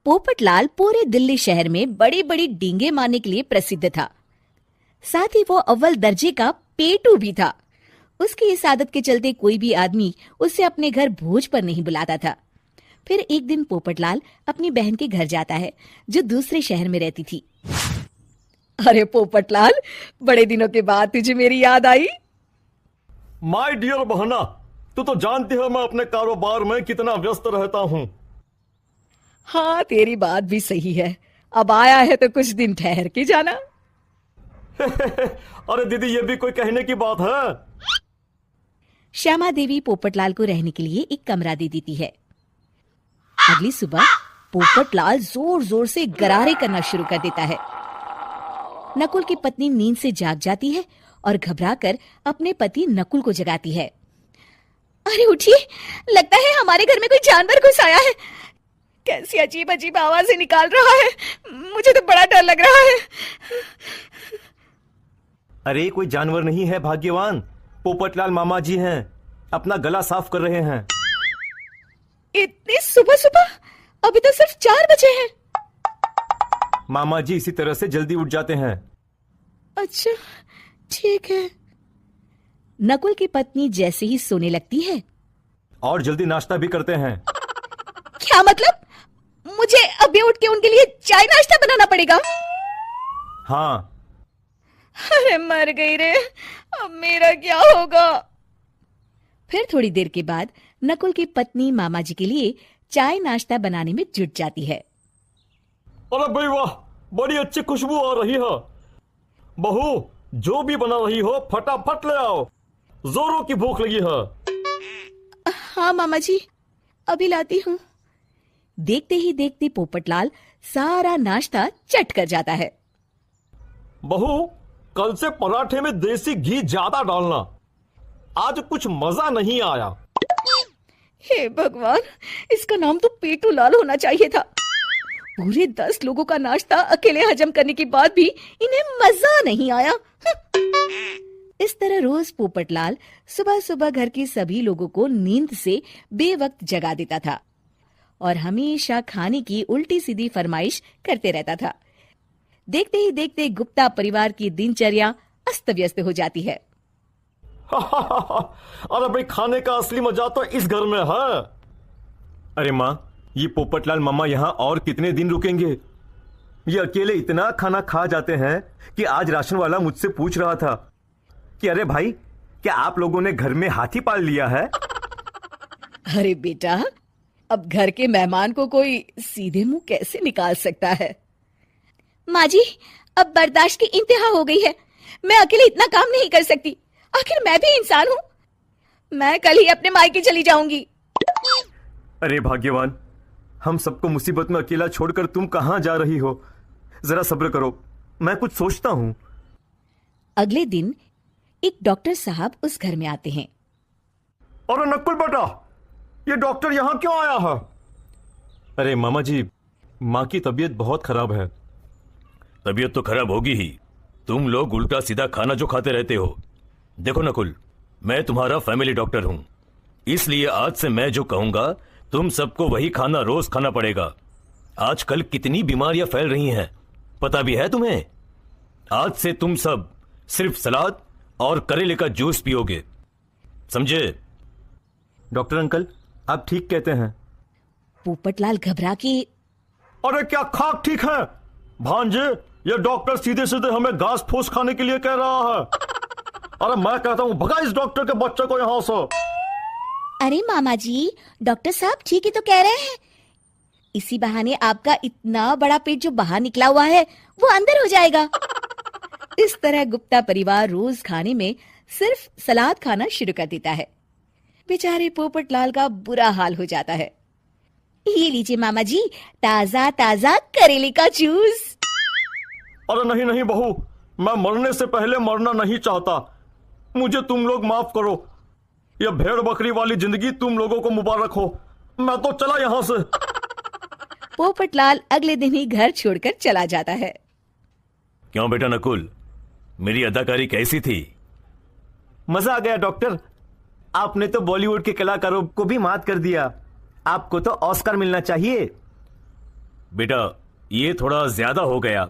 पोपटलाल पूरे दिल्ली शहर में बड़ी बड़ी डींगे मारने के लिए प्रसिद्ध था। साथ ही वो अव्वल दर्जे का पेटू भी था। उसकी इस आदत के चलते कोई भी आदमी उसे अपने घर भोज पर नहीं बुलाता था। फिर एक दिन पोपटलाल अपनी बहन के घर जाता है, जो दूसरे शहर में रहती थी। अरे पोपटलाल, बड़े दिनों के बाद तुझे मेरी याद आई। माय डियर बहना, तू तो जानती है मैं अपने कारोबार में कितना व्यस्त रहता हूँ। हाँ, तेरी बात भी सही है। अब आया है तो कुछ दिन ठहर के जाना। अरे दीदी, ये भी कोई कहने की बात है। श्यामा देवी पोपटलाल को रहने के लिए एक कमरा दे देती है। अगली सुबह पोपटलाल जोर जोर से गरारे करना शुरू कर देता है। नकुल की पत्नी नींद से जाग जाती है और घबराकर अपने पति नकुल को जगाती है। अरे उठिए, लगता है हमारे घर में कोई जानवर घुस आया है। कैसी अजीब अजीब आवाजें निकाल रहा है, मुझे तो बड़ा डर लग रहा है। अरे कोई जानवर नहीं है भाग्यवान, पोपटलाल मामा जी हैं, अपना गला साफ कर रहे हैं। इतनी सुबह सुबह? अभी तो सिर्फ 4 बजे हैं। मामा जी इसी तरह से जल्दी उठ जाते हैं। अच्छा, ठीक है। नकुल की पत्नी जैसे ही सोने लगती है और जल्दी नाश्ता भी करते हैं। क्या मतलब? मुझे अभी उठ के उनके लिए चाय नाश्ता बनाना पड़ेगा? हाँ। अरे मर गई रे, अब मेरा क्या होगा? फिर थोड़ी देर के बाद नकुल की पत्नी मामा जी के लिए चाय नाश्ता बनाने में जुट जाती है। अरे भाई वाह, बड़ी अच्छी खुशबू आ रही है। बहू, जो भी बना रही हो फटाफट ले आओ, जोरों की भूख लगी है। हाँ मामा जी, अभी लाती हूँ। देखते ही देखते पोपटलाल सारा नाश्ता चट कर जाता है। बहू, कल से पराठे में देसी घी ज्यादा डालना, आज कुछ मजा नहीं आया। हे भगवान, इसका नाम तो पेटू लाल होना चाहिए था। पूरे 10 लोगों का नाश्ता अकेले हजम करने के बाद भी इन्हें मजा नहीं आया। इस तरह रोज पोपटलाल सुबह सुबह घर के सभी लोगों को नींद से बेवक्त जगा देता था और हमेशा खाने की उल्टी सीधी फरमाइश करते रहता था। देखते ही देखते गुप्ता परिवार की दिनचर्या अस्त व्यस्त हो जाती है। अरे भाई, खाने का असली मजा तो इस घर में है। अरे माँ, ये पोपटलाल मामा यहाँ और कितने दिन रुकेंगे? ये अकेले इतना खाना खा जाते हैं कि आज राशन वाला मुझसे पूछ रहा था कि अरे भाई, क्या आप लोगों ने घर में हाथी पाल लिया है? अरे बेटा, अब घर के मेहमान को कोई सीधे मुंह कैसे निकाल सकता है? माँ जी, अब बर्दाश्त की इंतहा हो गई है। मैं अकेले इतना काम नहीं कर सकती। आखिर मैं भी इंसान हूँ। मैं कल ही अपने मायके चली जाऊंगी। अरे भाग्यवान, हम सबको मुसीबत में अकेला छोड़कर तुम कहाँ जा रही हो? जरा सब्र करो, मैं कुछ सोचता हूँ। अगले दिन एक डॉक्टर साहब उस घर में आते हैं। अरे नकुल बेटा, ये डॉक्टर यहाँ क्यों आया है? अरे मामा जी, माँ की तबीयत बहुत खराब है। तबीयत तो खराब होगी ही, तुम लोग उल्टा सीधा खाना जो खाते रहते हो। देखो नकुल, मैं तुम्हारा फैमिली डॉक्टर हूं, इसलिए आज से मैं जो कहूंगा तुम सबको वही खाना रोज खाना पड़ेगा। आजकल कितनी बीमारियां फैल रही हैं, पता भी है तुम्हें? आज से तुम सब सिर्फ सलाद और करेले का जूस पियोगे, समझे? डॉक्टर अंकल, आप ठीक कहते हैं। पोपटलाल घबरा के, अरे क्या खाक ठीक है भांजे? ये डॉक्टर सीधे सीधे हमें घास फूस खाने के लिए कह रहा है। अरे मैं कहता हूँ भगा इस डॉक्टर के बच्चे को यहाँ से। अरे मामा जी, डॉक्टर साहब ठीक ही तो कह रहे हैं। इसी बहाने आपका इतना बड़ा पेट जो बाहर निकला हुआ है वो अंदर हो जाएगा। इस तरह गुप्ता परिवार रोज खाने में सिर्फ सलाद खाना शुरू कर देता है। बेचारे पोपटलाल का बुरा हाल हो जाता है। ये लीजिए मामा जी, ताजा ताजा करेले का जूस। अरे नहीं नहीं बहू, मैं मरने से पहले मरना नहीं चाहता। मुझे तुम लोग माफ करो। यह भेड़ बकरी वाली जिंदगी तुम लोगों को मुबारक हो। मैं तो चला यहाँ से। पोपटलाल अगले दिन ही घर छोड़कर चला जाता है। क्यों बेटा नकुल, मेरी अदाकारी कैसी थी? मजा आ गया डॉक्टर, आपने तो बॉलीवुड के कलाकारों को भी मात कर दिया। आपको तो ऑस्कर मिलना चाहिए। बेटा ये थोड़ा ज्यादा हो गया।